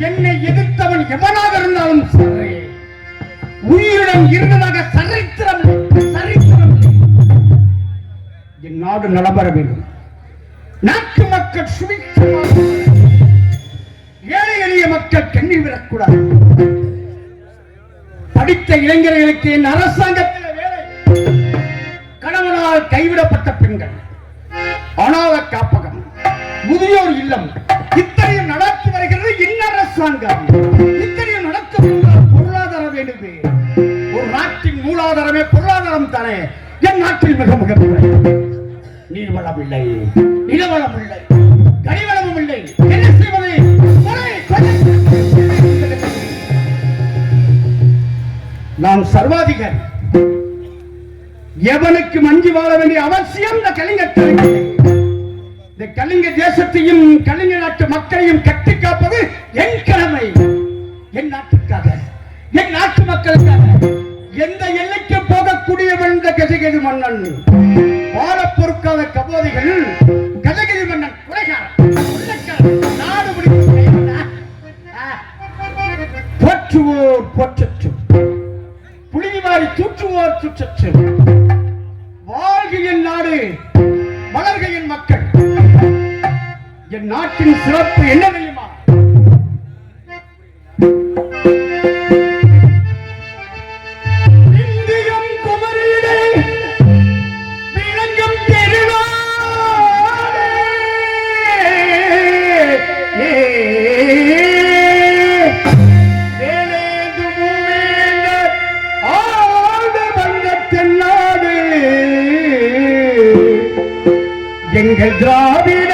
என்னை எதிர்த்தவன் எவனாக இருந்தாலும் உயிருடன் இருந்ததாக சரித்திரம் என் நாடு நலம் பெற வேண்டும். நாட்டு மக்கள் சுபிட்சமாக, ஏழை எளிய மக்கள் கண்ணீர் விடக்கூடாது. படித்த இளைஞர்களுக்கு என் அரசாங்கத்தில் வேலை, கணவனால் கைவிடப்பட்ட பெண்கள், அனாத காப்பகம், முதியோர் இல்லம், இத்தனையும் நடத்தி வருகிறது என் அரசாங்கம். இத்தனையும் நடத்த பொருளாதாரம் வேண்டுமே. ஒரு நாட்டின் மூலாதாரமே பொருளாதாரம் தானே. என் நாட்டில் மிக மிக நீர்வளம் இல்லை, நிலவளம் இல்லை, கனிவளமும் இல்லை. என்ன செய்வது? நான் சர்வாதிகாரி. எவனுக்கு மஞ்சி வாழ வேண்டிய அவசியம் இந்த கலிங்கத்தில். இந்த கலிங்க தேசத்தையும் கலிங்க நாட்டு மக்களையும் கட்டி காப்பது என் கடமை. என் நாட்டுக்காக, என் நாட்டு மக்களுக்காக. எந்த எல்லைக்கு போகக்கூடியவன் இந்த கஜகிரி மன்னன். வாழ பொறுக்காத கபோதிகள் கஜகிரி மன்னன் நாடு போற்றுவோர் போற்றும், புலிவாரி தூற்றுவோர் தூற்றும். வாழ்க என் நாடு, வளர்க என் மக்கள். என் நாட்டின் சிறப்பு என்ன தெரியுமா? இந்தியம் குமரியிலே விளங்கும் திருநாடே. வேலேந்து மூவேந்தர் ஆழ்ந்த வங்கத்தின் நாடு. எங்கள் திராவிட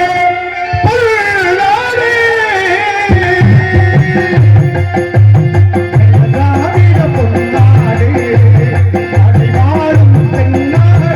பொன்னாடு, அடிவாழும் தென்னாடு.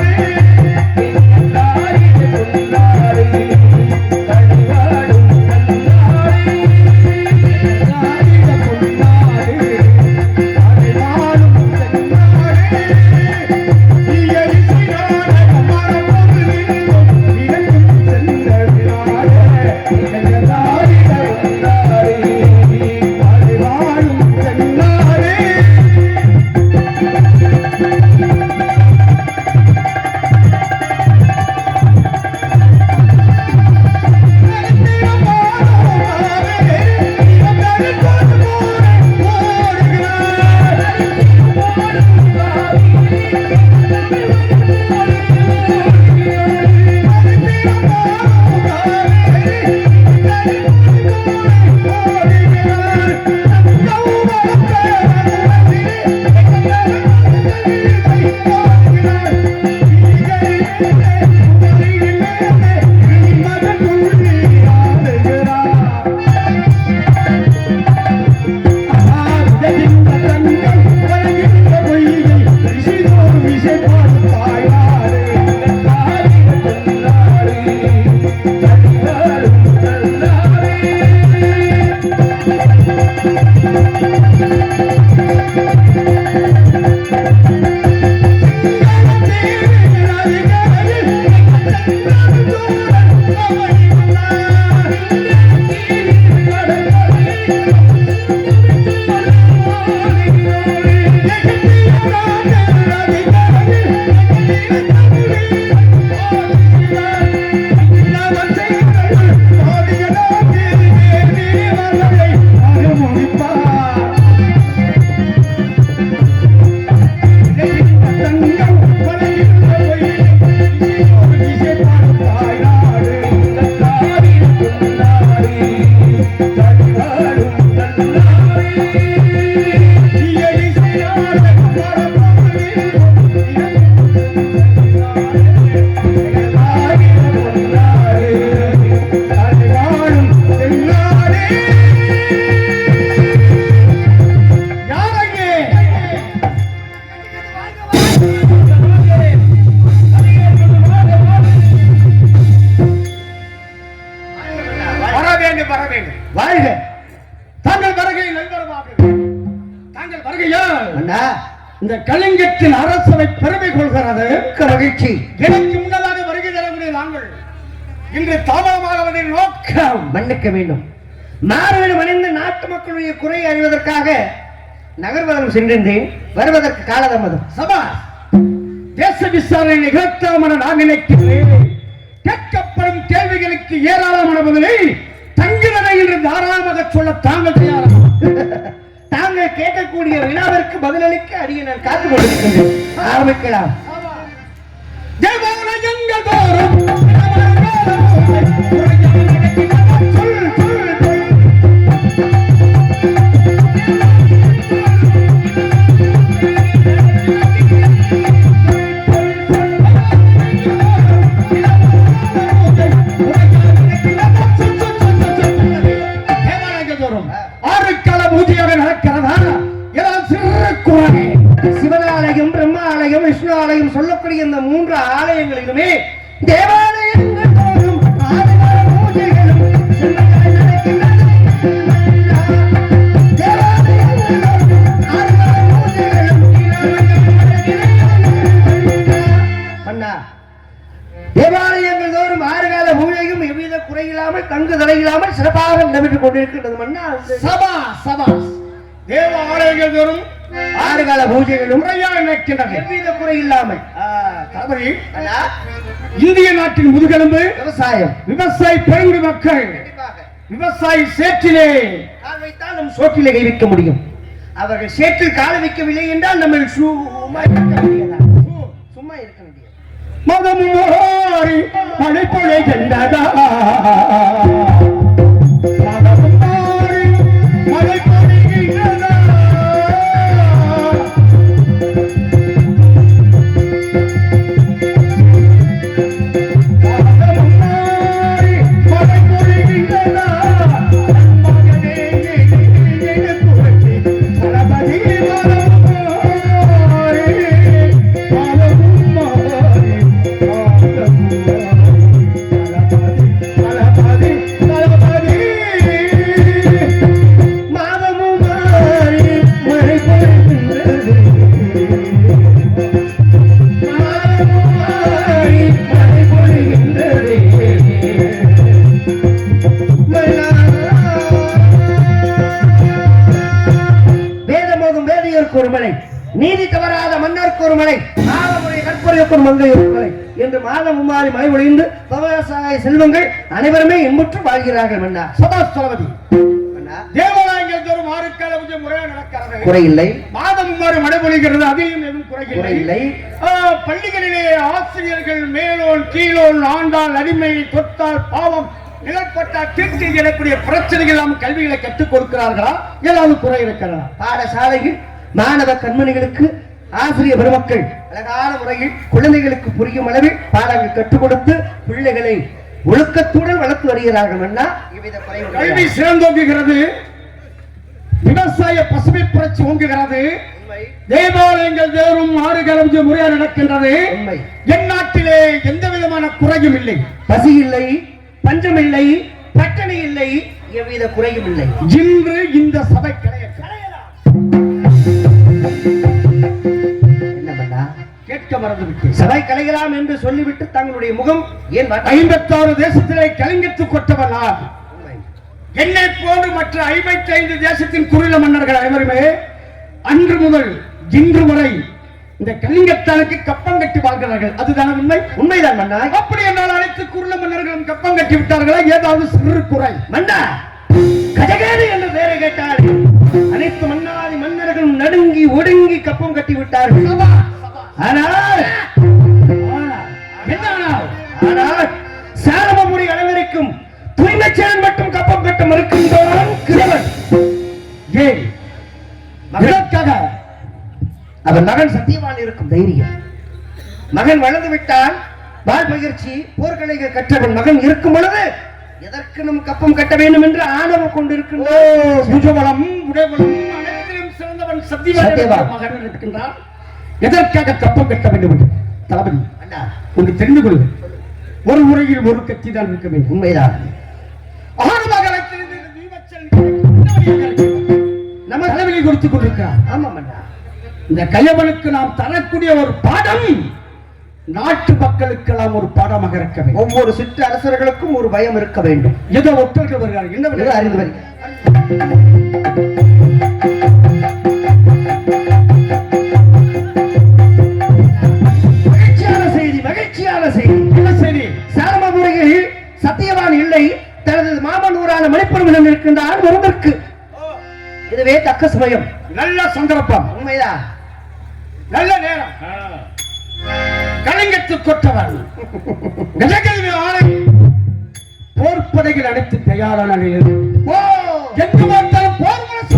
இந்த கலிங்கத்தின் அரசவை பெருமை கொள்கிறது. மகிழ்ச்சி. எனக்கு முன்னதாக வருகை தரக்கூடிய நாங்கள் இன்று தாமதமாக நோக்கம் மன்னிக்க வேண்டும். மாறுவேடம் அணிந்த நாட்டு மக்களுடைய குறை அறிவதற்காக நகர்வதம் சென்றிருந்தேன். வருவதற்கு காலதாமதம். சபா தேச விசாரணை நிகழ்த்தாம் என நான் நினைக்கிறேன். கேட்கப்படும் கேள்விகளுக்கு ஏராளமான பதிலை தங்குவதை என்று தாராளமாக சொல்ல தாங்கள் தயாராக தாங்கள் கேட்கக்கூடிய வினாவிற்கு பதிலளிக்க அடிய நான் காத்துக் கொண்டிருக்கின்றேன். ஆரம்பிக்கலாம். சிவனாலயம், பிரம்மா ஆலயம், விஷ்ணு ஆலயம் சொல்லக்கூடிய இந்த 3 ஆலயங்களிலுமே தேவாலயங்கள் தோறும் பூஜைகளும் தேவாலயங்கள் தோறும் 6 கால பூஜையும் எவ்வித குறையில்லாமல் தங்கு தலையில்லாமல் சிறப்பாக நடைபெற்றுக் கொண்டிருக்கின்றது. மன்னா சபா சபா தேவாலயங்கள் தோறும் 6 கால பூஜைகளும் எவ்வித குறை இல்லாமல் இந்திய நாட்டின் முதுகெலும்பு விவசாயம். விவசாயி பெருங்குடி மக்கள் விவசாயி சேற்றிலே கால் வைத்தால் நம் சோற்றிலே கை வைக்க முடியும். அவர்கள் சேற்றில் கால வைக்கவில்லை என்றால் நம்ம சும்மா இருக்க முடியாது. மதமும் மழை பொழை கண்டதா மழை பொழிகின்றதா நீதி தவறாத மன்னருக்கு ஒரு மலை, மாதமுறை கற்புரைக்கு ஒரு மங்கை ஒரு மலை என்று மாதம் மாறி மழை ஒழிந்து விவசாய செல்வங்கள் அனைவருமே இன்புற்று வாழ்கிறார்கள். மன்னா சதாஸ்தலபதி தேவாலயங்கள் தோறும் 6 கால பூஜை முறையாக நடக்கிறது. குறையில்லை. மாதம் மாறி மழை பொழிகிறது. அதையும் எதுவும் குறையில்லை. பள்ளிகளிலே ஆசிரியர்கள் மேலோன் கீழோன் ஆண்டால் அடிமை தொட்டால் பாவம் நிலப்பட்டால் தீர்த்து எழக்கூடிய பிரச்சனைகள் நாம் கல்விகளை கற்றுக் கொடுக்கிறார்களா? ஏதாவது குறை இருக்கிறதா? பாடசாலையில் மாணவ கண்மணிகளுக்கு ஆசிரியர் பெருமக்கள் அழகான முறையில் குழந்தைகளுக்கு புரியும் அளவில் பாடங்கள் கற்றுக் கொடுத்து பிள்ளைகளை ஒழுக்கத்துடன் வளர்த்து வருகிறார்கள். கல்வி சிறந்தோங்குகிறது. விவசாய பசுமை புரட்சி ஓங்குகிறது. தேவாலயங்கள் தேரும் ஆறு கலந்து முறையாக நடக்கின்றது. உண்மை. என் நாட்டிலே எந்த விதமான குறையும் இல்லை. பசி இல்லை, பஞ்சம் இல்லை, பட்டணி இல்லை, எவ்வித குறையும் இல்லை. இன்று இந்த சபை என்ன பண்ணா கேட்க மறந்துவிட்டு சபை கலையலாம் என்று சொல்லிவிட்டு தங்களுடைய முகம் ஏன் 56 தேசத்திலே கலிங்கத்து கொட்டவன் நான். என்னை போன்று மற்ற 55 தேசத்தின் குறுநில மன்னர்கள் அனைவருமே அன்று முதல் இன்று வரை இந்த கலிங்கத்தானுக்கு கப்பம் கட்டி வாழ்கிறார்கள். அதுதான உண்மை? உண்மைதான் மன்னா. அப்படி என்றால் அனைத்து குறுநில மன்னர்களும் கப்பம் கட்டி விட்டார்களா? ஏதாவது சிறு குறை? மன்னா, கஜகேடு என்று பெயரை கேட்டால் அனைத்து மன்னாதி மன்னர்களும் நடுங்கி ஒடுங்கி கப்பம் கட்டி விட்டார்கள். ஆனால் ஆனால் சாரமபுரி அனைவருக்கும் தூய்மைச்சேரன் மட்டும் கப்பம் கட்ட மறுக்கின்றான் கிழவன். ஏன்? மகனுக்காக அவன் மகன் சத்தியவான் இருக்கும் தைரியம். மகன் வளர்ந்து விட்டான், வால் பயிற்சி போர்க்கலைகள் கற்றவன் மகன் இருக்கும் பொழுது எதற்கு நம் கப்பம் கட்ட வேண்டும் என்று ஆணவம் கொண்டிருக்கின்றோம். புஜபலம் உடைபலம் அனைத்திலும் சிறந்தவன் சத்தியவான் மகன் இருக்கின்றான். எதற்காக கப்பம் கட்ட வேண்டும் என்று தளபதி ஒன்று தெரிந்து கொள்ள, ஒரு முறையில் ஒரு கட்சி தான் இருக்க வேண்டும். உண்மைதான். நம்ம தலைவலி கொடுத்துக் கொண்டிருக்கிறார். ஆமா மன்னா. இந்த கயவனுக்கு நாம் தரக்கூடிய ஒரு பாடம் நாட்டு மக்களுக்கெல்லாம் ஒரு பாடமாக இருக்க வேண்டும். ஒவ்வொரு சிற்று அரசர்களுக்கும் ஒரு பயம் இருக்க வேண்டும். ஏதோ ஒற்றர்கள் வருகிறார்கள். என்ன அறிந்து வருகிறார். மகிழ்ச்சியான செய்தி. என்ன செய்தி? சாரமபுரியில் சத்தியவான் இல்லை, தனது மாமனூரான மணிப்புரம் இருக்கின்றார் ஒருவருக்கு. இதுவே தக்க சமயம், நல்ல சந்தர்ப்பம். உண்மைதான், நல்ல நேரம். கலிங்கத்து கொட்டவன் கஜகேவி ஆணை போர்ப்படைகள் அனைத்து தயாரான நிலையில் எங்கு பார்த்தாலும் போர் மனசு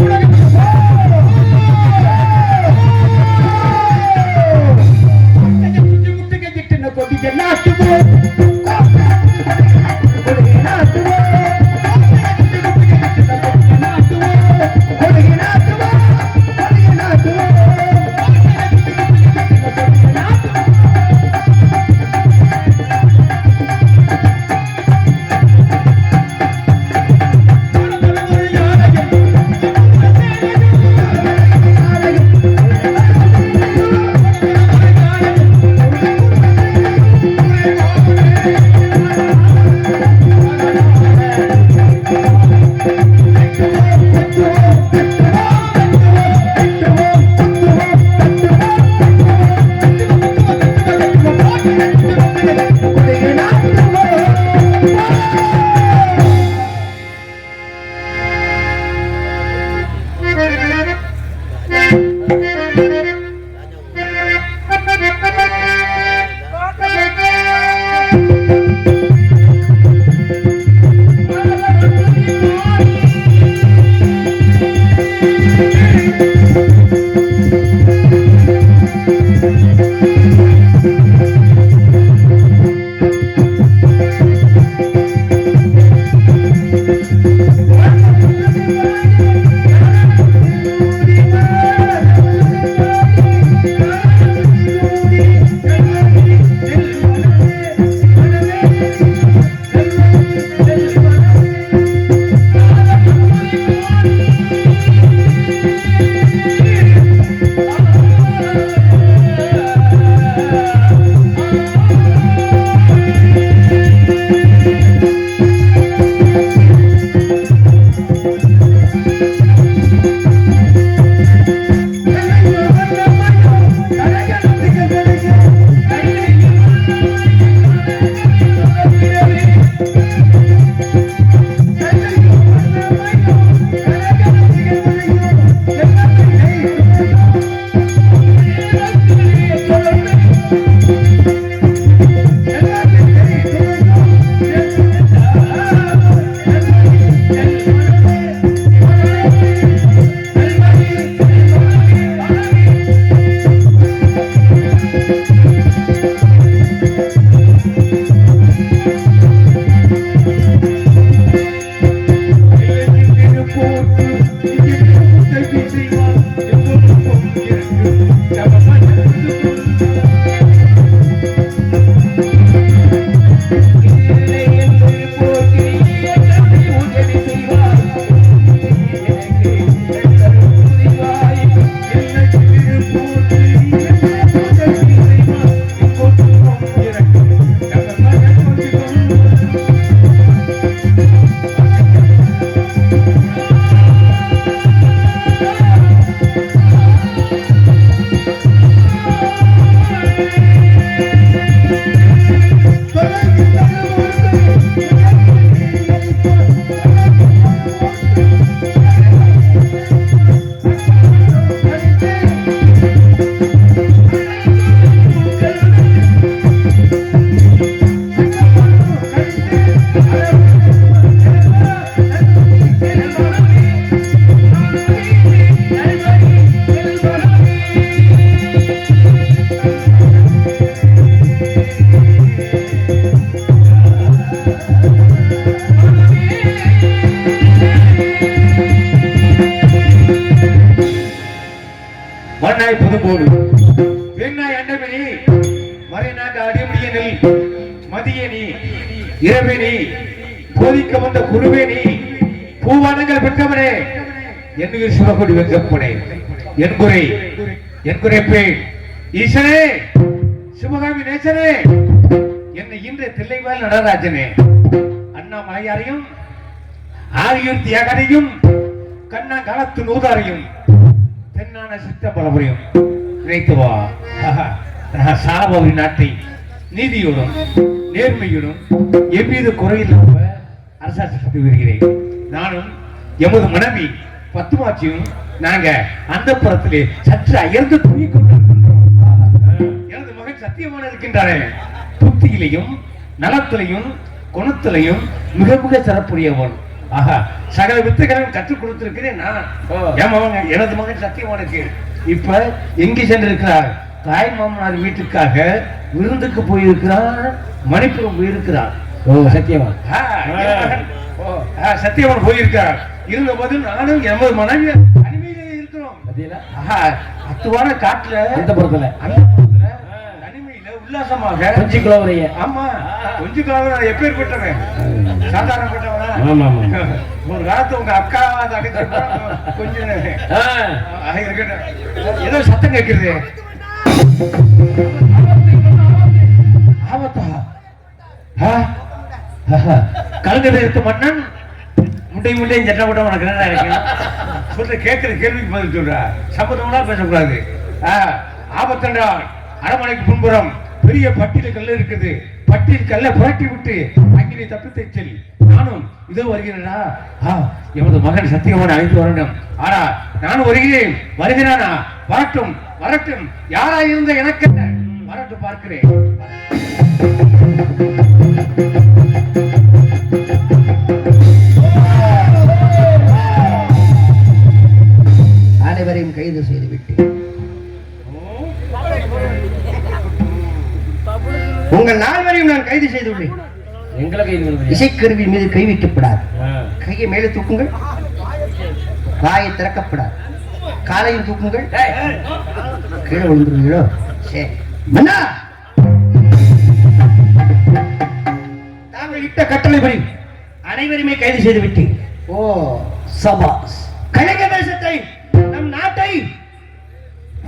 போடு வேணாய் அண்டமணி மறைநாக அடிமுடியனில் மதியனி இரவேணி போதிக்க வந்த குருவேணி பூவானங்கள் பெற்றவனே என்னுயிர் சிவகொடி வெங்கப்பனே என் குறைப்பே ஈசனே சிவகாமி நேசனே என்னை இன்றைய தில்லைவாழ் நடராஜனே அண்ணாமலையாரையும் ஆரியூர் தியாகரையும் கண்ணா காலத்து நூதாரையும் தென்னான சித்தபலபுரையும் நினைத்து வா சாபவி நாட்டை நீதியோடும் நேர்மையோடும் எவ்வித குறையில்லாம அரசாட்சி செய்து வருகிறேன். நானும் எமது மனைவி பத்துமாச்சியும் நாங்க அந்த புறத்திலே சற்று அயர்ந்து தூங்கிக் கொண்டிருக்கின்றோம். எனது மகன் சத்தியமான இருக்கின்றானே புத்தியிலையும் நலத்திலையும் குணத்திலையும் மிக மிக சிறப்புடையவன். ஆஹா, சகல வித்தைகளையும் கற்றுக் கொடுத்திருக்கிறேன் நான். எனது மகன் சத்தியமானுக்கு இப்ப எங்கே சென்றிருக்கிறார்? தாய் மாமனார் வீட்டுக்காக விருந்துக்கு போயிருக்கிறார், மணிப்புரம் போயிருக்கிறார். சத்தியவான் சத்தியவான் போயிருக்கிறார். இருந்த போது நானும் எமது மனைவி தனிமையிலே இருக்கிறோம். அத்துவான காட்டுல அந்த புறத்துல தனிமையில உல்லாசமாக கொஞ்சம் கிலோவரைய. ஆமா, கொஞ்சம் கிலோவர எப்பேற்பட்டவன்? சாதாரணப்பட்டவனா? ஒரு காலத்து உங்க அக்கா கொஞ்சம் ஏதோ சத்தம் கேட்கிறது. கலங்கரை இருக்க மன்னன் முண்டையும் சட்ட போட்ட உனக்கு என்ன சொல்ற கேட்கிற கேள்விக்கு பதில் சொல்ற. சம்பந்தம்லாம் பேசக்கூடாது. ஆபத்தென்றால் அரமனைக்கு பின்புறம் பெரிய பட்டியல கல்லு இருக்குது. பட்டியல் கல்ல புரட்டி விட்டு அங்கே தப்பித்தை செல். நானும் இதோ வருகிறேனா? எமது மகன் சத்தியமான அழைத்து வரணும். ஆனா நானும் வருகிறேன். வருகிறானா? வரட்டும் வரட்டும். யாரா இருந்த எனக்கு வரட்டும், பார்க்கிறேன். அனைவரையும் கைது செய்துவிட்டேன். உங்கள் நால்வரையும் நான் கைது செய்துள்ளேன். இசைக்கருவி மீது கை வைக்கப்படாது. கையை மேலே தூக்குங்கள். வாயை திறக்கப்படாது. காலையும் தூக்குங்கள். கீழே விழுந்துருவீங்களோ? சரி மன்னா, தாங்கள் இட்ட கட்டளைப்படி அனைவருமே கைது செய்து விட்டேன். ஓ சபாஸ். கலிங்க தேசத்தை, நம் நாட்டை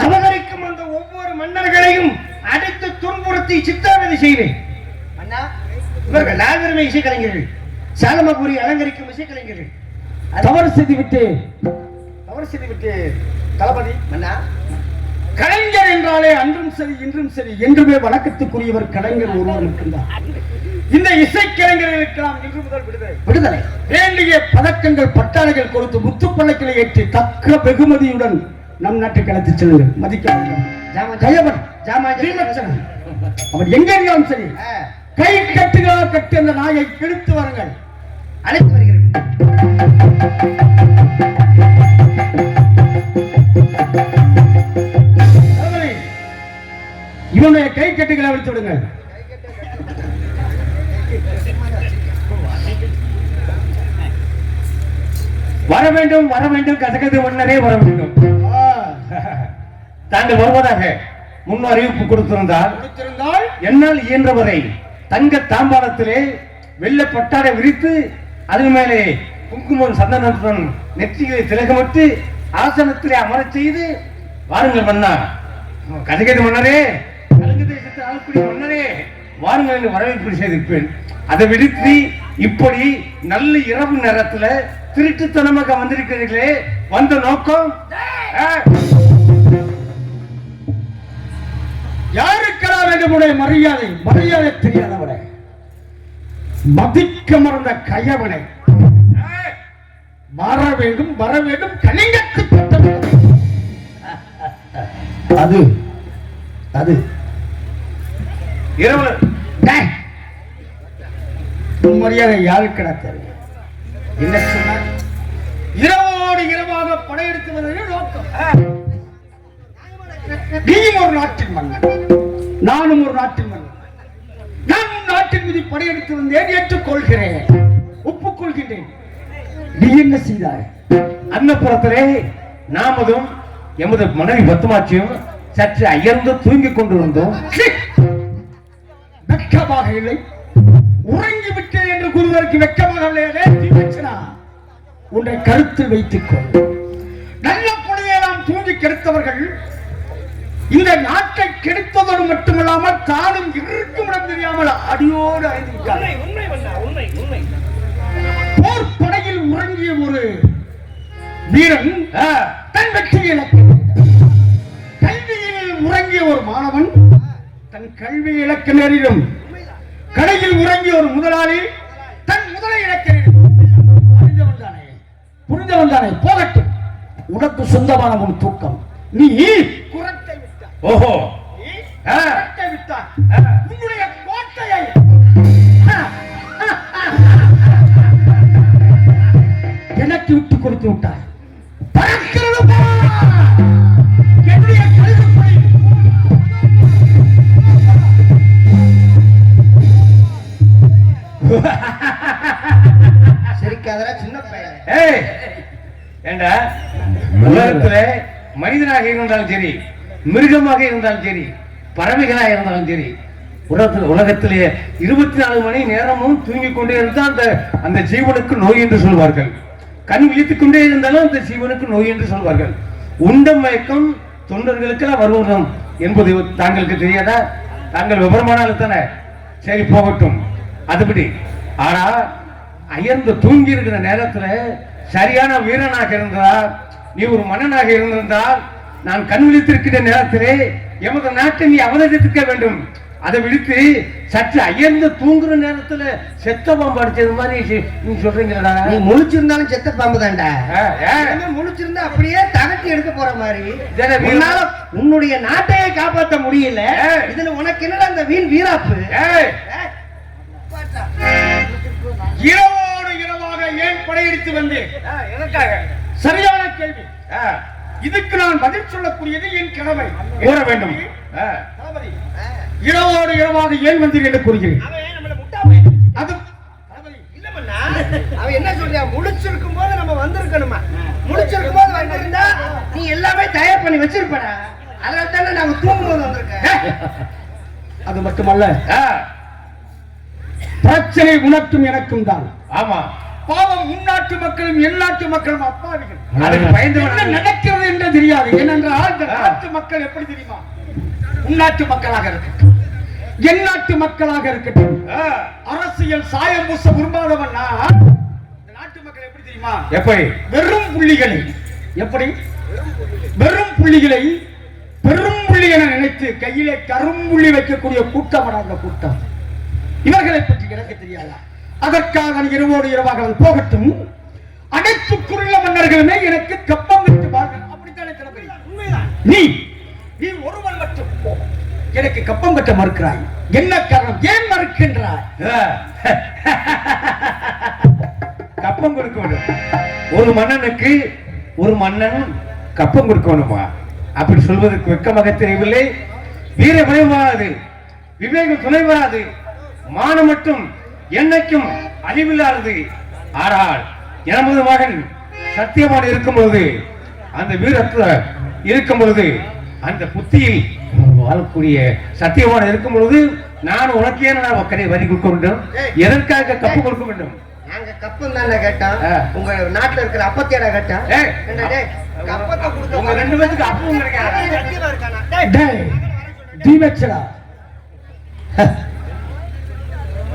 அபகரிக்கும் அந்த ஒவ்வொரு மன்னர்களையும் அடித்து துன்புறுத்தி சித்திரவதை செய்வேன். அண்ணா, இவர்கள் நால்வருமே இசைக்கலைஞர்கள். சாலமபுரி அலங்கரிக்கும் இசைக்கலைஞர்கள். தவறு செய்து விட்டு தளபதி மன்னா, கலைஞர் என்றாலே அன்றும் சரி இன்றும் சரி என்றுமே வணக்கத்துக்குரியவர் கலைஞர் ஒருவர் இருக்கின்றார். இந்த இசைக்கலைஞர்களுக்கெல்லாம் இன்று முதல் விடுதலை. வேண்டிய பதக்கங்கள் பட்டாளைகள் கொடுத்து முத்துப்பள்ளக்கிளை ஏற்றி தக்க வெகுமதியுடன் நம் நாட்டுக்கு அழைத்து செல்லுங்கள். மதிக்க அவர் எங்க இருந்தாலும் சரி கை கட்டுகளா கட்டி அந்த நாயை இழுத்து வாருங்கள். அழைத்து வருகிறேன். இவனுடைய கை கட்டுகளை அழித்து விடுங்கள். வர வேண்டும் வர வேண்டும். கசகது மன்னரே வர வேண்டும். தாங்கள் வருவதாக முன் அறிவிப்பு கொடுத்திருந்தால் என்னால் இயன்றவரை தங்க தாம்பாளத்திலே வெள்ள பட்டாடை விரித்து அதன் மேலே குங்குமம் சந்தனத்துடன் நெற்றிகளை திலகமிட்டு ஆசனத்திலே அமரச் செய்து வாருங்கள் மன்னா, கசகது மன்னரே, கலிங்க தேசத்து ஆள்குடி மன்னரே வாருங்கள் என்று வரவேற்பு செய்திருப்பேன். அதை விடுத்து இப்படி நல்ல இரவு நேரத்துல திருட்டுத்தனமாக வந்திருக்கிறீர்களே, வந்த நோக்கம் யாருக்கெல்லாம் வேண்டுமுடைய மரியாதை தெரியாதவனை, மதிக்க மறந்த கையவனை வர வேண்டும் கலிங்கத்து அது அது இரவு மரியாதை யாருக்கடா தெரியும்? என்ன சொன்னார்? இரவோடு இரவாக படையெடுத்து வந்தது நோக்கம். நீயும் ஒரு நாட்டின் மன்னன், நானும் ஒரு நாட்டின் மன்னன். நான் நாட்டின் மீது படையெடுத்து வந்தேன், ஏற்றுக்கொள்கிறேன், ஒப்புக்கொள்கின்றேன். நீ என்ன செய்தாய்? அன்னப்புறத்திலே நாமதும் எமது மனைவி பத்துமாச்சியும் சற்று அயர்ந்து தூங்கிக் கொண்டு வந்தோம். வெட்கமாக இல்லை, உறங்கி விட்டேன் என்று கூறுவதற்கு வெட்கமாக இல்லையே. தீவச்சனா, உன்னை கருத்தில் வைத்துக் கொள். நல்ல பொழுதையெல்லாம் தூங்கி கெடுத்தவர்கள் இந்த நாட்டை கெடுத்ததோடு மட்டுமல்லாமல் தானும் இருக்கும் இடம் தெரியாமல் அடியோடு அழிந்து விட்டார். போர் படையில் உறங்கிய ஒரு வீரன் தன் வெற்றியை இழக்க, கல்வியில் உறங்கிய ஒரு மாணவன் தன் கல்வி இழக்க நேரிடும், கடையில் உறங்கிய ஒரு முதலாளி தன் முதலை இழக்க நேரிடும். புரிந்தவன் தானே, போகட்டும். உனக்கு சொந்தமான ஒரு தூக்கம். நீ குரட்டை விட்டாய். ஓஹோ, குரட்டை விட்டாய். உன்னுடைய கோட்டையை எனக்கு விட்டு கொடுத்து விட்டாய். பறக்கிறது போ. என்னுடைய கழுகுப்படை சிரிக்காதடா சின்ன பையன். ஏய், ஏண்டா, உலகத்துல மனிதனாக இருந்தாலும் சரி, மிருகமாக இருந்தாலும் சரி, பறவைகளாக இருந்தாலும் சரி, உலகத்திலே 24 மணி நேரமும் தூங்கிக் கொண்டே இருந்தால் அந்த ஜீவனுக்கு நோய் என்று சொல்வார்கள். கண் விழித்துக் கொண்டே இருந்தாலும் அந்த ஜீவனுக்கு நோய் என்று சொல்வார்கள். உண்ட மயக்கம் தொண்டர்களுக்கெல்லாம் வருவதும் என்பது தாங்களுக்கு தெரியாதா? தாங்கள் விவரமானாலும் தானே. சரி, போகட்டும். அதுபடி. ஆனா அயர்ந்து தூங்கி இருக்கிற நேரத்துல சரியான வீரனாக இருந்தால், நீ ஒரு மன்னனாக இருந்திருந்தால், நான் கண் விழித்திருக்கிற நேரத்திலே எமது நாட்டை நீ அவதரித்திருக்க வேண்டும். அதை விடுத்து சற்று அயர்ந்து தூங்குற நேரத்துல செத்த பாம்பு அடிச்சது மாதிரி நீ சொல்றீங்களா? நீ முழிச்சிருந்தாலும் செத்த பாம்பு தான்டா. ஏன் முழிச்சிருந்தா அப்படியே தகட்டி எடுக்க போற மாதிரி. உன்னால உன்னுடைய நாட்டையே காப்பாற்ற முடியல. இதுல உனக்கு என்னடா அந்த வீண் வீராப்பு? இரவோடு இரவாக ஏன் படையெடுத்து வந்தேன்? எனக்காக. சரியான கேள்வி. இதுக்கு நான் பதில் சொல்லக்கூடியது என் கடமை. கூற வேண்டும். இரவோடு இரவாக ஏன் வந்தீர் என்று கூறுகிறேன். அது அவன் என்ன சொல்றியா? முழிச்சிருக்கும் போது நம்ம வந்திருக்கணுமா? முழிச்சிருக்கும் போது வந்திருந்தா நீ எல்லாமே தயார் பண்ணி வச்சிருப்படா. அதனால தானே நாங்க தூங்கும்போது வந்திருக்கேன். அது மட்டுமல்ல, பிரச்சனை உனக்கும் எனக்கும் தான். ஆமா, பாவம் உள்நாட்டு மக்களும் எந்நாட்டு மக்களும் அப்பாவிகள். அதுக்கு பயந்து என்ன நடக்கிறது என்று தெரியாது. ஏனென்றால் இந்த நாட்டு மக்கள் எப்படி தெரியுமா? உள்நாட்டு மக்களாக இருக்கட்டும், எந்நாட்டு மக்களாக இருக்கட்டும், அரசியல் சாயம் பூச விரும்பாதவன் நான். இந்த நாட்டு மக்கள் எப்படி தெரியுமா? எப்படி? வெறும் புள்ளிகளை, எப்படி வெறும் புள்ளிகளை பெரும் புள்ளி என நினைத்து கையிலே கரும்புள்ளி வைக்கக்கூடிய கூட்டம் அந்த கூட்டம். இவர்களை பற்றி எனக்கு தெரியாதா? அதற்காக இரவோடு இரவாக போகட்டும். அனைத்துக்குள்ள மன்னர்களுமே எனக்கு கப்பம் வைத்து பாருங்கள். அப்படித்தானே தளபதி? நீ நீ ஒருவன் மட்டும் எனக்கு கப்பம் கட்ட மறுக்கிறாய். என்ன காரணம்? ஏன் மறுக்கின்றாய்? கப்பம் கொடுக்க வேண்டும். ஒரு மன்னனுக்கு ஒரு மன்னன் கப்பம் கொடுக்க வேண்டுமா? அப்படி சொல்வதற்கு வெட்கமாக தெரியவில்லை. வீர விளைவாது, விவேகம் துணை வராது, மானம் மட்டும் என்னைக்கும் அழிவில்லாதது. ஆனால் எனது மகன் சத்தியவான் இருக்கும் பொழுது, அந்த வீரத்துல இருக்கும் பொழுது, அந்த புத்தியில் வாழக்கூடிய சத்தியவான் இருக்கும் பொழுது, நான் உனக்கு ஏன் கடை வரி கொடுக்க வேண்டும்? எதற்காக கப்பு கொடுக்க வேண்டும்? நாங்க கப்பம் தானே கேட்டோம். உங்க நாட்டுல இருக்கிற அப்பத்தியாடா கேட்டோம். கப்பத்தை கொடுத்து உங்க 2 பேருக்கு அப்பவும்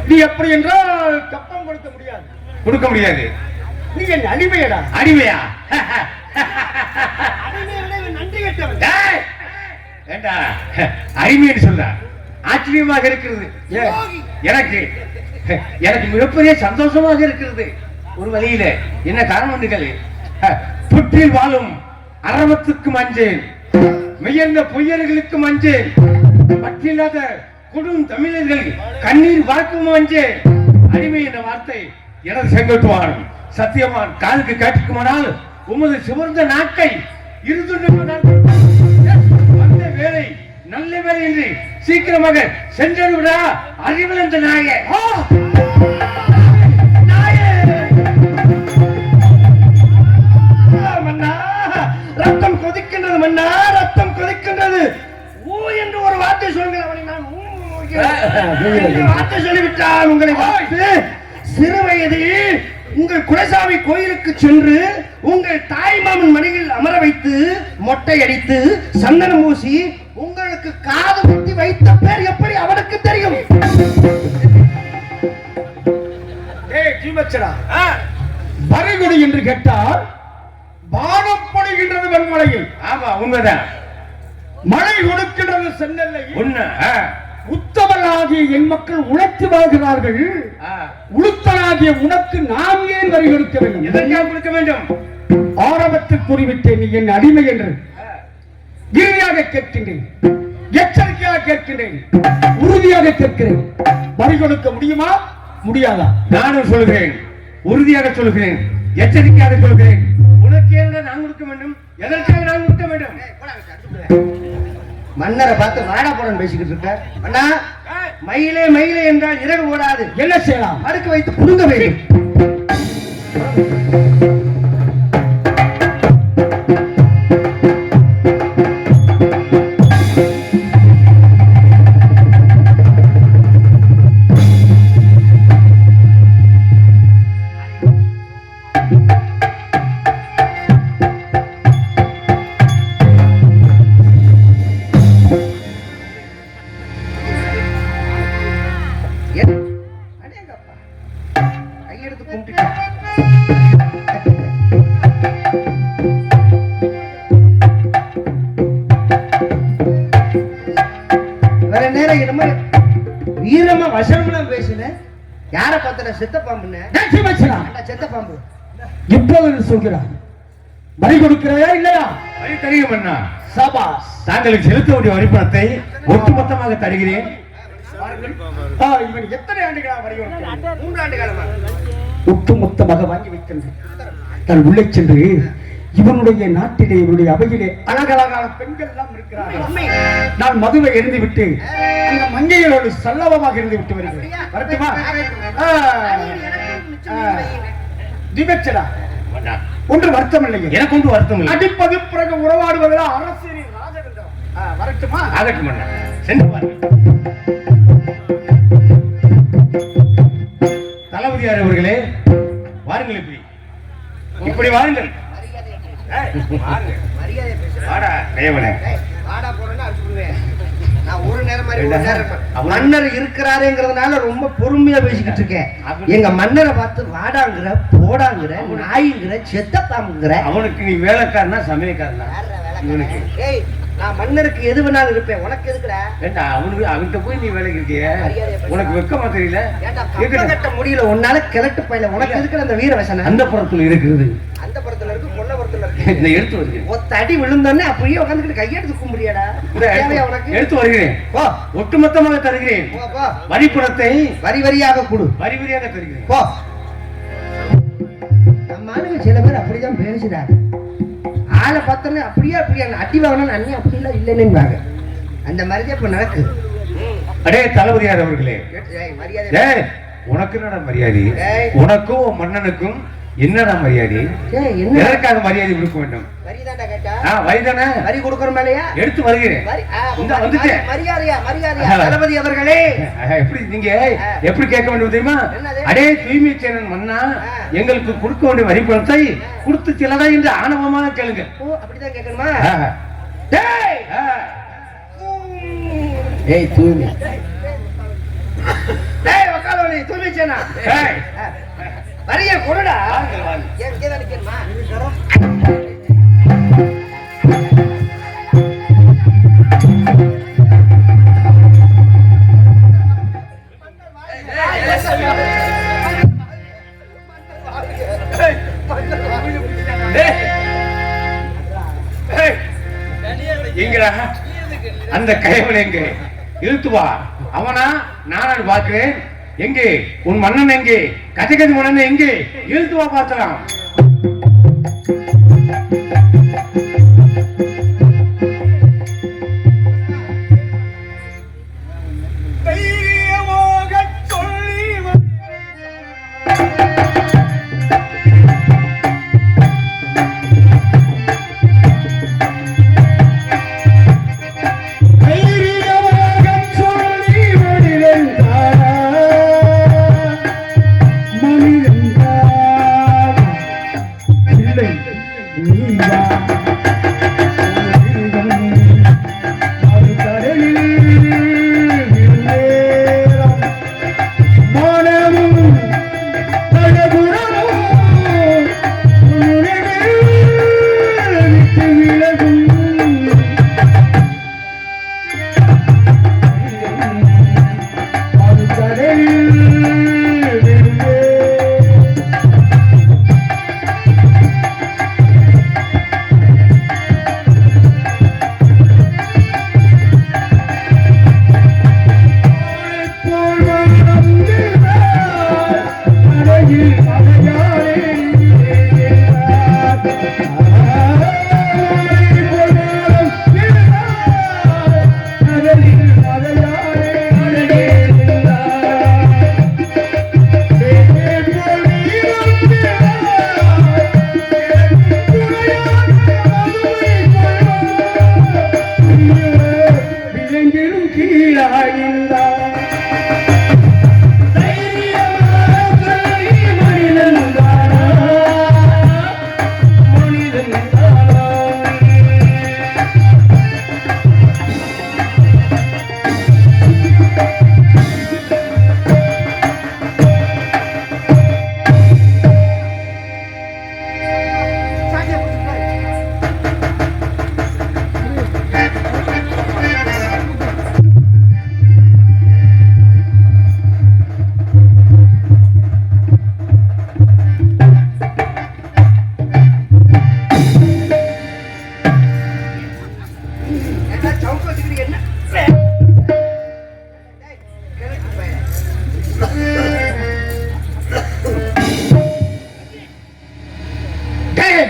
நீ எப்படி என்றால் கப்பம் கொடுக்க முடியாது. கொடுக்க முடியாது. நீ என் அடிமையடா. அடிமையா? நன்றி கட்டவன். ஏண்டா அடிமைன்னு சொல்ற? ஆச்சரியமாக இருக்கிறது. எனக்கு எனக்கு மிகப்பெரிய சந்தோஷமாக இருக்கிறது. ஒரு வழியில என்ன காரணம்? புற்றில் வாழும் அரவத்துக்கு மஞ்சள், மெய்யந்த பொய்யர்களுக்கு மஞ்சள், பற்றில்லாத குடும் தமிழர்கள் கண்ணீர் வார்க்கும் மஞ்சள். அடிமை என்ற வார்த்தை எனது செங்கோட்டுவான் சத்தியவான் காதுக்கு கேட்டுக்குமானால் உமது சிவந்த நாட்டை வந்த வேலை நல்ல வேலை என்று சீக்கிரமாக சென்று விடா. அறிவில் என்ற நாய மன்னா, ரத்தம் கொதிக்கின்றது மன்னா, ரத்தம் கொதிக்கின்றது. என்று ஒரு வார்த்தை சொல்லுங்கள் அவனை நான் வார்த்தை சொல்லிவிட்டால் உங்களை பார்த்து சிறு வயதில் உங்கள் குலசாமி கோயிலுக்கு சென்று உங்கள் தாய் மாமன் மடியில் அமர வைத்து மொட்டை அடித்து சந்தனம் பூசி உங்களுக்கு காது குத்தி வைத்த பேர் எப்படி அவனுக்கு தெரியும்? பறைகுடி என்று கேட்டால் வானப்படுகின்றது வெண்மலையில். ஆமா உண்மைதான். மழை கொடுக்கின்றது சென்னல்லை. உண்மை. உத்தமனாகிய என் மக்கள் உழைத்து வாழ்கிறார்கள். உளுத்தனாகிய உனக்கு நாம் ஏன் வரி கொடுக்க வேண்டும்? எதற்காக கொடுக்க வேண்டும்? ஆரம்பத்தில் கூறிவிட்டேன் நீ என் அடிமை என்று. இறுதியாக கேட்கின்றேன், எச்சரிக்கையாக கேட்கின்றேன், உறுதியாக கேட்கிறேன். வரி கொடுக்க முடியுமா முடியாதா? நானும் சொல்கிறேன், உறுதியாக சொல்கிறேன், எச்சரிக்கையாக சொல்கிறேன். உனக்கு ஏன் நான் கொடுக்க வேண்டும்? எதற்காக நான் கொடுக்க வேண்டும்? மன்னரை பார்த்து வாடா போறன்னு பேசிக்கிட்டு இருக்க. அண்ணா, மயிலே மயிலே என்றால் இறகு ஓடாது. என்ன செய்யலாம்? அடுக்க வைத்து புடுங்க வேண்டும். வீரமா வசனம் பேசுன யார பார்த்தன? செத்த பாம்புன்னு. செத்த பாம்பு இப்போது சொல்கிறார், வரி கொடுக்கிறாயா இல்லையா? வரி தெரியும் அண்ணா. சபாஸ். தாங்களுக்கு செலுத்த வேண்டிய வரிப்பணத்தை ஒட்டுமொத்தமாக தருகிறேன். இவன் எத்தனை ஆண்டுகளாக வரி கொடுக்கிறான்? 3 ஆண்டு காலமா ஒட்டுமொத்தமாக வாங்கி வைக்கின்றேன். நான் உள்ளே சென்று இவனுடைய நாட்டிலே இவனுடைய அவையிலே அழகழகான பெண்கள் எல்லாம் இருக்கிறார்கள். நான் மதுவை எரிந்து விட்டு அந்த மங்கைகளோடு சல்லவமாக இருந்து விட்டு வருகிறேன். வரட்டுமா? திபெச்சடா ஒன்று வருத்தம் இல்லையே. எனக்கு ஒன்று வருத்தம் இல்லை. அடிப்பது பிறகு உறவாடுவதில் அரசியலில் ராஜகண்டம். வரட்டுமா? ஆகட்டும் அண்ணா, சென்று பாருங்கள். தளபதியார் அவர்களே, வாருங்கள். இப்படி வாருங்கள். மன்னர் இருக்கிறாருங்கிறதுனால ரொம்ப பொறுமையா பேசிக்கிட்டு இருக்கேன். எங்க மன்னரை பார்த்து வாடாங்கிற, போடாங்கிற, நாய்ங்கிற, செத்தப்பாங்கிற. அவனுக்கு நீ வேலைக்காரனா சமயக்காரனா? இவனுக்கு நான் மன்னருக்கு எது வேணாலும் இருப்பேன். உனக்கு எதுக்குடா? அவனுக்கு அவன்கிட்ட போய் நீ வேலைக்கு இருக்கிய? உனக்கு வெக்கமா தெரியல? கட்ட முடியல உன்னால கிழட்டு பயில. உனக்கு இருக்கிற அந்த வீரவசன அந்த புறத்துல இருக்கிறது. அந்த புறத்துல இருக்கு, கொல்ல புறத்துல இருக்கு. இந்த எடுத்து வருகிறேன். ஒத்த அடி விழுந்தோடனே அப்படியே உட்காந்துக்கிட்டு கையெடுத்து கும்பிடியாடா? உனக்கு எடுத்து வருகிறேன். ஒட்டுமொத்தமாக தருகிறேன். வரிப்புறத்தை வரி வரியாக கொடு. வரி வரியாக தருகிறேன். போ. நம்ம ஆளுங்க சில பேர் அப்படிதான் பேசுறாங்க. ஆளை பார்த்தோன்னே அப்படியே அடி வாங்கணும் அண்ணி அப்படிலாம் இல்லைன்னு அந்த மாதிரிதான் இப்ப நடக்குது. அடே தளபதியார் அவர்களே, உனக்கு என்னடா மரியாதை? உனக்கும் மன்னனுக்கும் என்னடா மரியாதை? எதற்காக மரியாதை கொடுக்க வேண்டும்? வரிதானே? வரி கொடுக்கணும் இல்லையா? எடுத்து வருகிறேன். தளபதி அவர்களே, எப்படி நீங்க எப்படி கேட்க வேண்டும் தெரியுமா? அடே தூய்மை சேனன் மன்னா, எங்களுக்கு கொடுக்க வேண்டிய வரி பணத்தை கொடுத்து சிலதா என்று ஆணவமாக கேளுங்க. அப்படிதான் கேட்கணுமா? ஏய் தூய்மை, தூய்மை சேனா வரிய கொடுடா. இங்கதான் நிக்கணுமா? எங்கடா அந்த கைவன்? எங்க இழுத்து வா. அவனா நான் பார்க்கிறேன். எங்கே உன் மன்னன்? எங்கே கஜகஜ மன்னன்? எங்கே இழுத்து வா பார்க்கலாம். தைரியமாக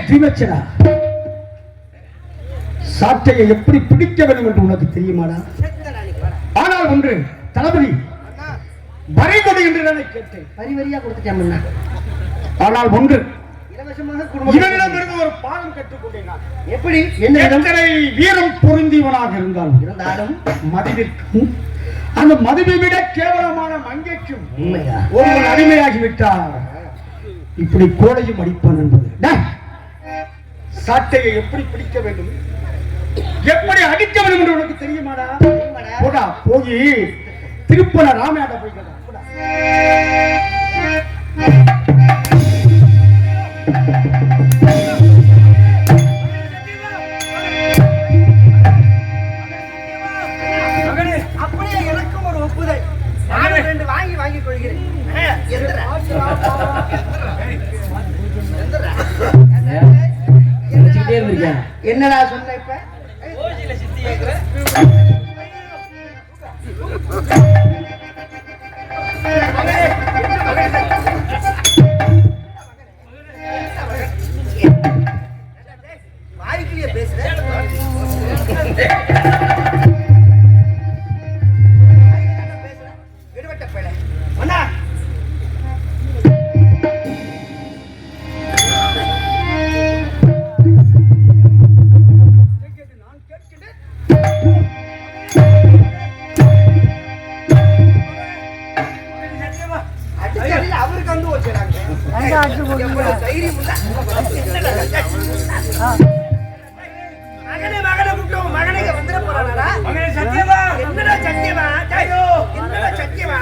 தீமச்சனா, சாட்டையை எப்படி பிடிக்க வேண்டும் என்று உனக்கு தெரியுமாடா? ஆனால் ஒன்று தளபதி, வரைகொடு என்று நான் கேட்டேன். வரி வரியா கொடுத்துட்டேன். ஆனால் ஒன்று, இலவசமாக இவனிடமிருந்து ஒரு பாடம் கற்றுக்கொண்டேன் நான். எப்படி? என்ன எத்தனை வீரம் பொருந்தியவனாக இருந்தாலும் மதிவிற்கும் அந்த மதிவை விட கேவலமான மங்கைக்கும் ஒருவன் அடிமையாகிவிட்டார். இப்படி கோளையும் அடிப்பான் என்பது. சாட்டையை எப்படி பிடிக்க வேண்டும், எப்படி அடிக்க வேண்டும் என்று உனக்கு தெரியுமாடா? போடா, போய் திருப்பன ராமையாட போய்க்கலாம். அப்படியே எனக்கும் ஒரு ஒப்புதல். நானும் 2 வாங்கி கொள்கிறேன். என்னடா சொன்ன இப்ப? வாய்க்கிலேயே பேசுறேன். அவருக்கு வந்து வச்சுறாங்க. மகனை கூப்பிட்டோம். மகனை வந்துட போறானா? சத்தியமா என்னடா சத்தியமா? என்னடா சத்தியமா?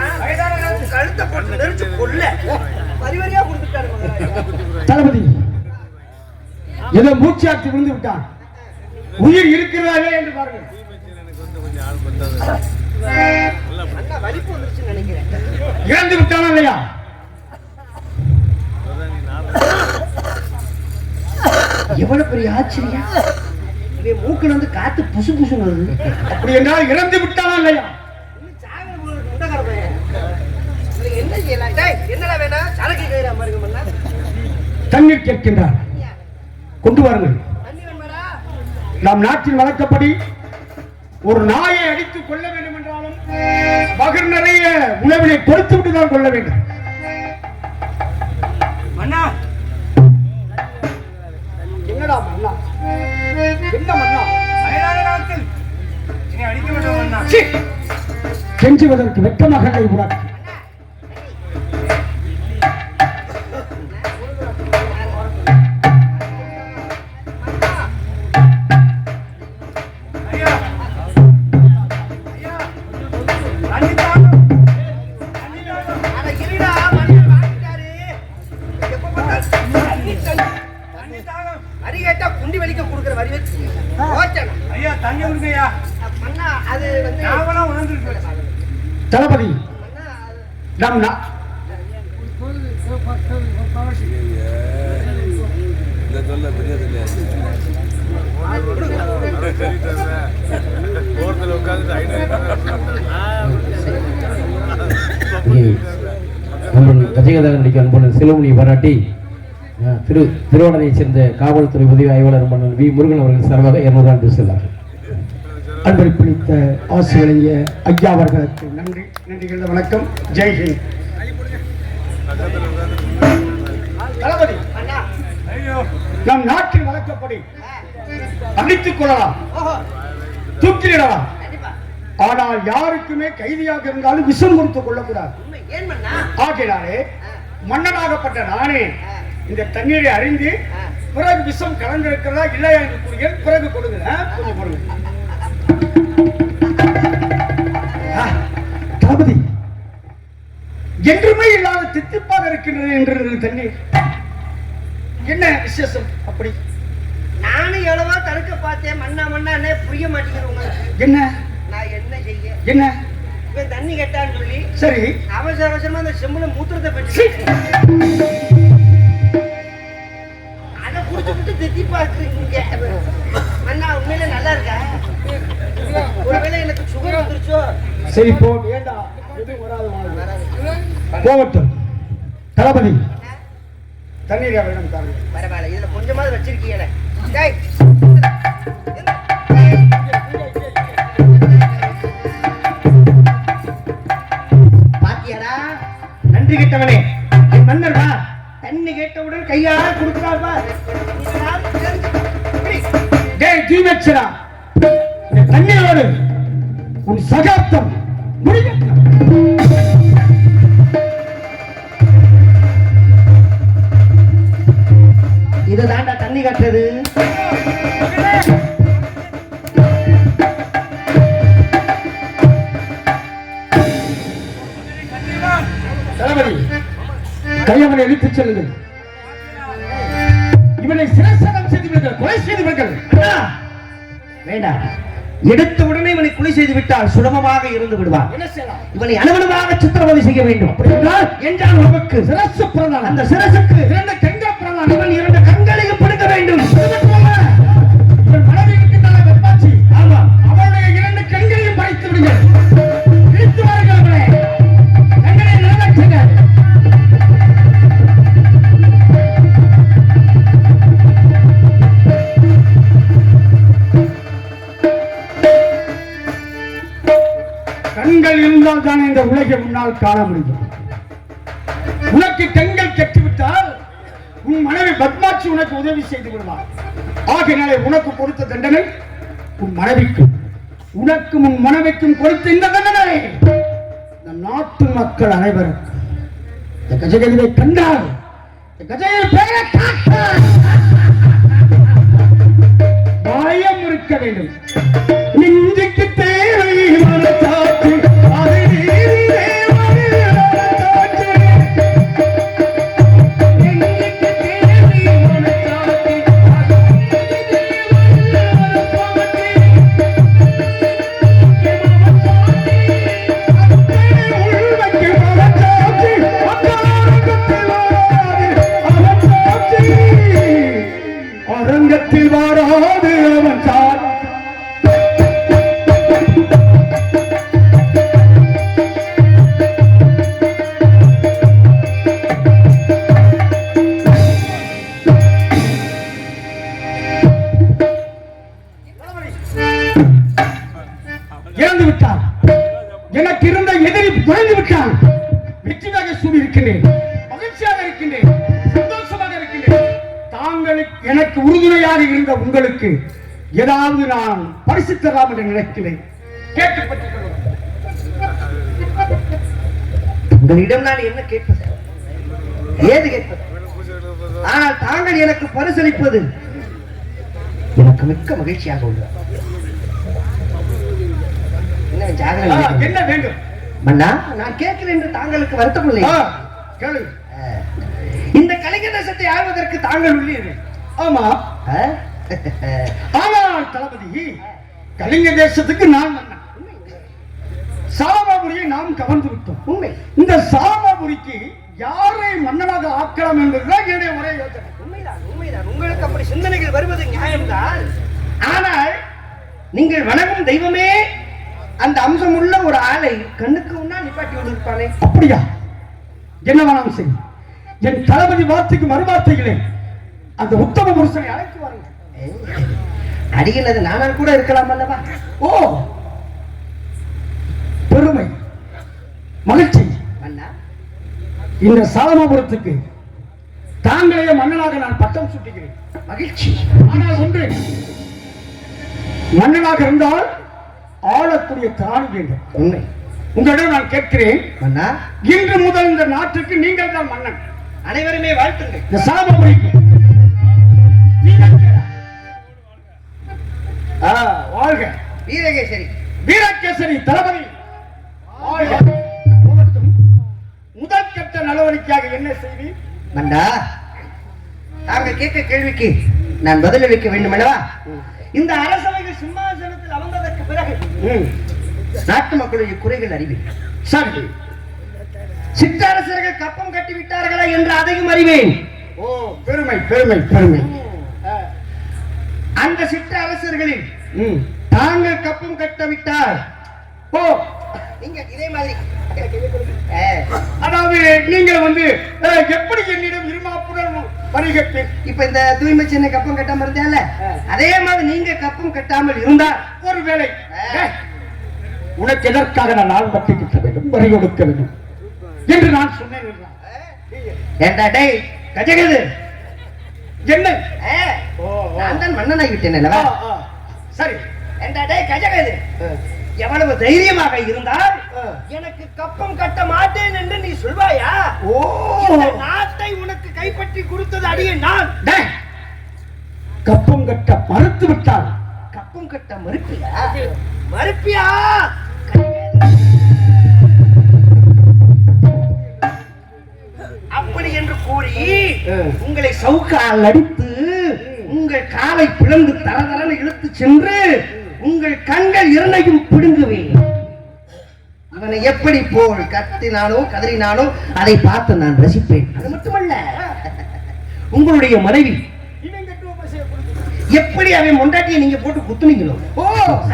கழுத்தை போட்டு நெரிச்சு கொல்ல பரிவரியா கொடுத்துட்டாரு. தளபதி ஏதோ மூச்சாற்றி விழுந்து விட்டான். உயிர் இருக்கிறாரே என்று பாருங்கள். வலிப்பு வந்துருச்சுன்னு நினைக்கிறேன். இறந்து விட்டானா இல்லையா? எவ்வளவு பெரிய ஆச்சரியம். மூக்குல வந்து காத்து புசு புசுன்னு வருது. அப்படி என்றால் இறந்து விட்டானா இல்லையா? என்ன செய்யலாம்? என்னடா வேணா சரக்கு கைரா மாதிரி தண்ணீர் கேட்கின்றார், கொண்டு வாருங்கள். நாம் நாட்டில் வழக்கப்படி ஒரு நாயை அடித்துக் கொள்ள வேண்டும் என்றாலும் பகர் நிறைய உணவினை கொடுத்து விட்டு தான் கொள்ள வேண்டும். மன்னா, என்னடா மன்னா? என்ன மன்னா? அடிக்க வேண்டும் மன்னா. கெஞ்சுவதற்கு வெட்கமாக இல்லை உனக்கு. தளபதி, நாம் ரசிகதாக நடிக்க அன்பன சிலமுனி பாராட்டி திருவாடனையைச் சேர்ந்த காவல்துறை உதவி ஆய்வாளர் மன்னன் வி முருகன் அவர்கள் சார்பாக 200 ரூபாய் செல்வார்கள். அன்பை பிடித்த ஆசி வழங்கிய ஐயா அவர்களுக்கு நன்றி. நன்றிகள், வணக்கம். ஜெய்ஹிந்த். தளபதி, நம் நாட்டில் வழக்கப்படி அடித்துக் கொள்ளலாம், தூக்கிலிடலாம். ஆனால் யாருக்குமே கைதியாக இருந்தாலும் விஷம் கொடுத்துக் கொள்ளக்கூடாது. ஆகினாலே மன்னனாகப்பட்ட நானே இந்த தண்ணீரை அறிந்து பிறகு விஷம் கலந்திருக்கிறதா இல்லையா என்று கூறிய பிறகு கொடுங்க. தளபதி, என்றுமே இல்லாத தித்திப்பாக இருக்கின்றது என்று தண்ணீர் என்ன விசேஷம்? அப்படி நானும் எவ்வளவா தடுக்க பார்த்தேன். மண்ணா புரிய மாட்டேங்கிறவங்க. என்ன நான் என்ன செய்ய? என்ன இவன் தண்ணி கேட்டான்னு சொல்லி சரி அவசரமா அந்த செம்புல மூத்திரத்தை பெற்று அதை குடிச்சுட்டு தித்தி பார்த்துருக்கீங்க. மண்ணா உண்மையில நல்லா இருக்கா? ஒருவேளை எனக்கு சுகர் வந்துருச்சோ? சரி போ, வேண்டாம், எதுவும் வராது. போகட்டும். தளபதி, தண்ணீர் வேணும் தாங்க. பரவாயில்ல, இதுல கொஞ்சமாவது வச்சிருக்கீங்களே. டேய், பாத்தியாடா நன்றி கேட்டவனே, என் மன்னர் வா. தண்ணி கேட்டவுடன் கையால கொடுக்கிறார் பார். டேய் தீமச்சரா, இந்த தண்ணீரோடு உன் சகாப்தம் முடியட்டும். இதுதான்டா தண்ணி கட்டுறது. தளபதி, கையவனை இழுத்துச் செல்லுங்கள். இவனை சிரசனம் செய்து விடுங்கள், கொலை செய்து விடுங்கள். அண்ணா, வேண்டாம். எடுத்த உடனே இவனை கொலை செய்து விட்டால் சுலபமாக இருந்து விடுவான். என்ன செய்யலாம்? இவனை அனுமணமாக சித்திரவதை செய்ய வேண்டும். அப்படி என்றால் என்றால் நமக்கு சிரசு பிரதானம், அந்த சிரசுக்கு 2 கங்க பிரதானம், இவன் 2 கண்களையும் பிடிக்க வேண்டும். இவன் மனைவி இருக்கின்றாளே வெப்பாச்சி, ஆமா, அவளுடைய 2 கண்களையும் பறித்து விடுங்கள். இழுத்து வாருங்கள் அவளை. கண்களை நிலநட்டுங்கள். கண்கள் இருந்தால் தானே இந்த உலகை முன்னால் காண முடியும். உனக்கு கண்கள் கெட்டுவிட்டால் உன் மனைவி பத்மாட்சி உனக்கு உதவி செய்து விடுவார். ஆகையினாலே உனக்கு கொடுத்த தண்டனை உன் மனைவிக்கும் உனக்கும் உன் மனைவிக்கும் கொடுத்த இந்த தண்டனை இந்த நாட்டு மக்கள் அனைவருக்கும். இந்த கஜகதிரை கண்டால் இந்த கஜையில் பெயரை காட்டால் பயம் இருக்க வேண்டும். நெஞ்சுக்கு தேவை மனசாட்சி, அது நீரிலே மனசாட்சி. நெஞ்சுக்கு தேவை மனசாட்சி, அது நீரிலே மனசாட்சி. உள்வைக்கு மனசாட்சி, அரங்கத்தில் வாராது அவன் சாட்சி. இறந்து விட்டான். எனக்கு இருந்த எதிரி குறைந்து விட்டான். வெற்றியாக சூழ்நிற்கிறேன், மகிழ்ச்சியாக இருக்கின்றேன், சந்தோஷமாக இருக்கின்றேன். தாங்களுக்கு எனக்கு உறுதுணையாக இருந்த உங்களுக்கு ஏதாவது நான் பரிசு தரலாம் என்று நினைக்கிறேன். கேட்டுப்பட்டு உங்களிடம் நான் என்ன கேட்பது, ஏது கேட்பது? ஆனால் தாங்கள் எனக்கு பரிசளிப்பது எனக்கு மிக்க மகிழ்ச்சியாக உள்ளது. என்ன ஜாகிரதை என்ன வேண்டும்? மன்னா, நான் கேட்கிறேன் என்று தாங்களுக்கு வருத்தம் இல்லை. கேளு. இந்த கலிங்க தேசத்தை ஆள்வதற்கு தாங்கள் உள்ளீர்கள். ஆமா. ஆனால் தளபதி, கலிங்க தேசத்துக்கு நான் மன்னன். சாமாபுரியை நாம் கவர்ந்து விட்டோம். உண்மை. இந்த சாமாபுரிக்கு யாரை மன்னனாக ஆக்கலாம் என்பதுதான் என்னுடைய ஒரே யோசனை. உண்மைதான், உண்மைதான். உங்களுக்கு அப்படி சிந்தனைகள் வருவது நியாயம்தான். ஆனால் நீங்கள் வணங்கும் தெய்வமே அந்த அம்சம் உள்ள ஒரு ஆளை கண்ணுக்கு முன்னால் நிப்பாட்டி விடுப்பானே. அப்படியா? என்ன வேணாம் செய்யும். என் தளபதி வார்த்தைக்கு மறுவார்த்தைகளே அந்த உத்தம புருஷனை அழைத்து வாருங்கள். அடிக்கிறது நானால் கூட இருக்கலாம் அல்லவா? ஓ, பெருமை, மகிழ்ச்சி. மன்னா, இந்த சாலமாபுரத்துக்கு தாங்களே மன்னனாக நான் பட்டம் சூட்டுகிறேன். மகிழ்ச்சி. ஆனால் ஒன்று, மன்னனாக இருந்தால் ஆளக்கூடிய திராணி வேண்டும். உண்மை. உங்களிடம் நான் கேட்கிறேன், மன்னா, இன்று முதல் இந்த நாட்டுக்கு நீங்கள் தான் மன்னன். அனைவருமே வாழ்த்துங்கள். இந்த சாலமாபுரிக்கு வாழ்க வீரகேசரி, வீரகேசரி தளபதி வாழ்க. போகட்டும். முதல் கட்ட நடவடிக்கையாக என்ன செய்தி? மன்னா, தாங்கள் கேட்க கேள்விக்கு நான் பதிலளிக்க வேண்டும் அல்லவா? இந்த அரசவைகள் சிம்மாசனத்தில் அமர்ந்ததற்கு பிறகு நாட்டு மக்களுடைய குறைகள் அறிவேன். சரி, சிற்றரசர்கள் கப்பம் கட்டி விட்டார்களா என்று அதையும் அறிவேன். ஓ, பெருமை பெருமை பெருமை. அந்த சிற்றரசர்களில் தாங்கள் கப்பம் கட்டவிட்டால் ஓ, நீங்க இதே மாதிரி அதாவது நீங்கள் வந்து எப்படி என்னிடம் இருமாப்புடன் பரிகட்டு இப்ப இந்த தூய்மை சின்ன கப்பம் கட்டாம இருந்தால அதே மாதிரி நீங்க கப்பம் கட்டாமல் இருந்தா ஒருவேளை உனக்கு எதற்காக நான் ஆள்பட்டு கிட்ட வேண்டும் வரி கொடுக்க வேண்டும் என்று நான் சொன்னேன் என்றான். ஏண்டா டேய் கஜகது என்ன நான் தான் மன்னனாகி விட்டேன் அல்லவா? சரி ஏண்டா டேய் கஜகது எவ்வளவு தைரியமாக இருந்தால் எனக்கு கப்பம் கட்ட மாட்டேன் என்று நீ சொல்வாயா? இந்த நாட்டை உனக்கு கைப்பற்றி கொடுத்தது அடியே நான். டேய், கப்பம் கட்ட மறுத்து விட்டால் கப்பம் கட்ட மறுப்பியா? மறுப்பியா? அப்படி என்று கூறி உங்களை சவுக்கால் அடித்து உங்கள் காலை பிளந்து தரதரன்னு இழுத்து சென்று உங்கள் கண்கள் இரண்டையும் பிடுங்குவேன். அவனை எப்படி போல் கத்தினானோ கதறினானோ அதை பார்த்து நான் ரசிப்பேன். அது மட்டுமல்ல, உங்களுடைய மனைவி எப்படி அவன் பொண்டாட்டியை நீங்க போட்டு குத்துனீங்களோ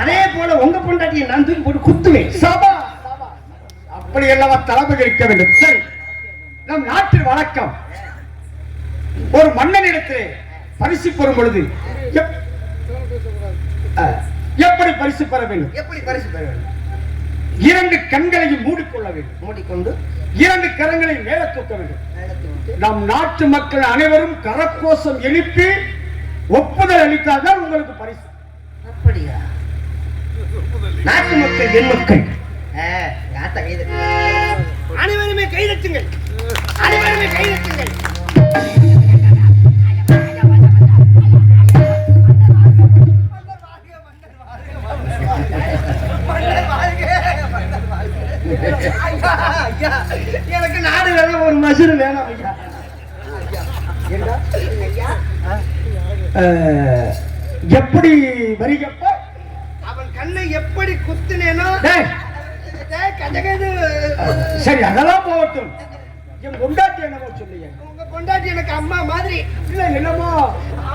அதே போல உங்க பொண்டாட்டியை நான் தூக்கி போட்டு குத்துவேன். சபா அப்படி எல்லாம் தலைமை இருக்க வேண்டும். சரி, நம் நாட்டில் வழக்கம் ஒரு மன்னனிடத்திலே பரிசு பெறும் பொழுது எப்படி பரிசு பெற வேண்டும்? எப்படி பரிசு பெற வேண்டும்? 2 கண்களையும் மூடிக்கொள்ள வேண்டும். மூடிக்கொண்டு 2 கரங்களை மேல தூக்க வேண்டும். நம் நாட்டு மக்கள் அனைவரும் கரகோஷம் எழுப்பி ஒப்புதல் அளித்தால்தான் உங்களுக்கு பரிசு. அப்படியா? நாட்டு மக்கள் என் மக்கள் அனைவருமே கைதட்டுங்கள், அனைவருமே கைதட்டுங்கள். எனக்கு நாடு வேணும், ஒரு மசுறு வேணும் ஐயா. எப்படி வரிகப்ப அவன் கண்ணை எப்படி குத்துனேனோ சரி, அதெல்லாம் போகட்டும். என் பொண்டாட்டி என்னமோ சொல்லிய? உங்க பொண்டாட்டி எனக்கு அம்மா மாதிரி. இல்ல, என்னமோ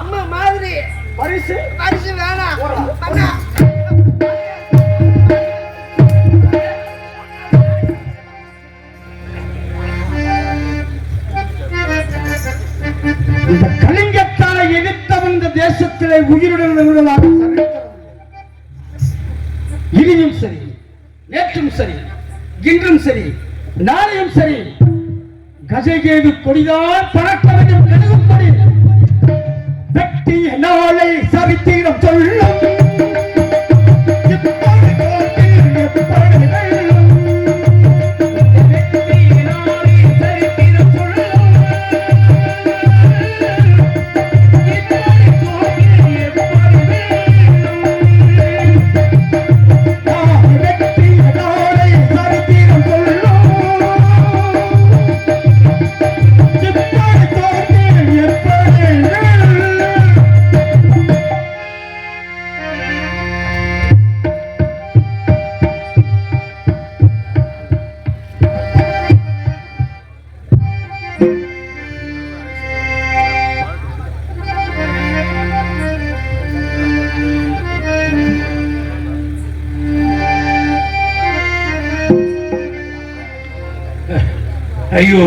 அம்மா மாதிரி. பரிசு பரிசு வேணாம். இந்த கலிங்கத்தால எதிர்த்தவன் இந்த தேசத்திலே உயிருடன் இருந்ததாக இனியும் சரி, நேற்றும் சரி, இன்றும் சரி, நாளையும் சரி, கஜகேது கொடிதான் பறக்க வேண்டும். கெடுகும் கொடி வெட்டிய நாளை சரித்திரம் சொல்லும். ஐயோ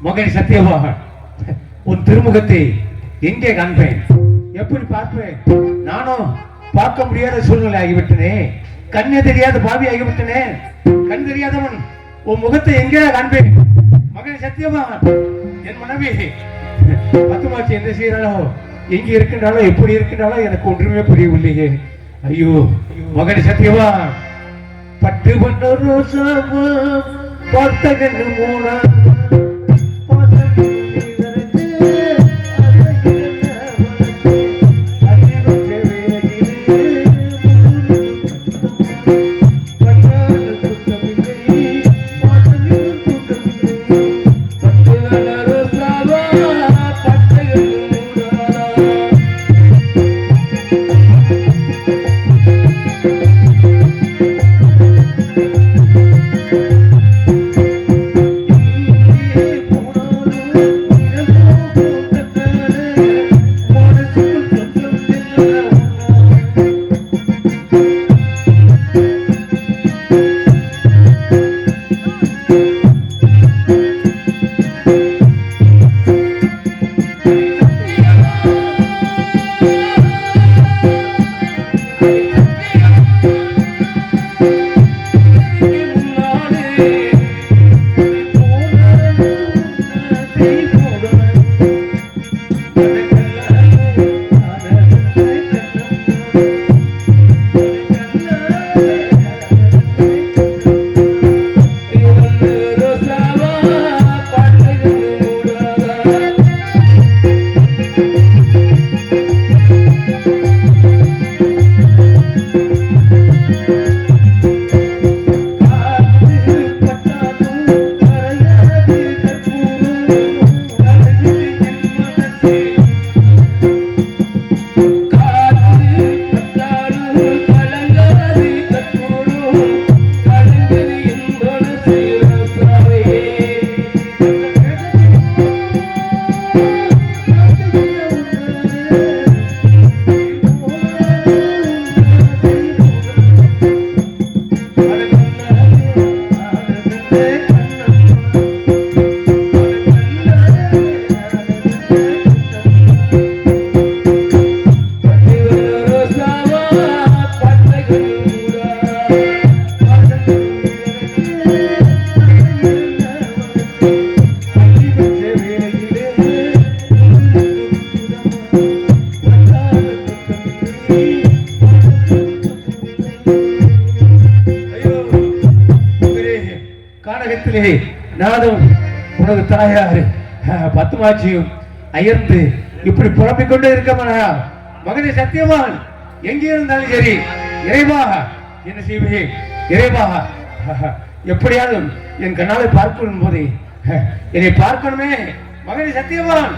மகன் சத்தியவாகன், உன் திருமுகத்தை எங்கே காண்பேன்? எப்படி பார்ப்பேன்? நானும் பார்க்க முடியாத சூழ்நிலை ஆகிவிட்டனே. கண்ணே தெரியாத பாவி ஆகிவிட்டனே. கண் தெரியாதவன் உன் முகத்தை எங்கே காண்பேன்? மகன் சத்தியவாகன், என் மனைவி பத்துமாச்சி என்ன செய்யறாளோ, எங்க இருக்கின்றாலோ, எப்படி இருக்கின்றாலோ எனக்கு ஒன்றுமே புரியவில்லையே. ஐயோ மகன் சத்தியவாகன், பட்டு பண்ண ரோசா பார்த்தகன் மூணா உலகத்திலே நானும் உனது தாயார் பத்துமாட்சியும் அயர்ந்து இப்படி புலம்பிக் கொண்டே இருக்கமானா மகனே சத்தியவான் எங்கே இருந்தாலும் சரி இறைவா என்ன செய்வேன் இறைவா எப்படியாவது என் கண்ணாலை பார்க்கணும் போதே என்னை பார்க்கணுமே மகனே சத்தியவான்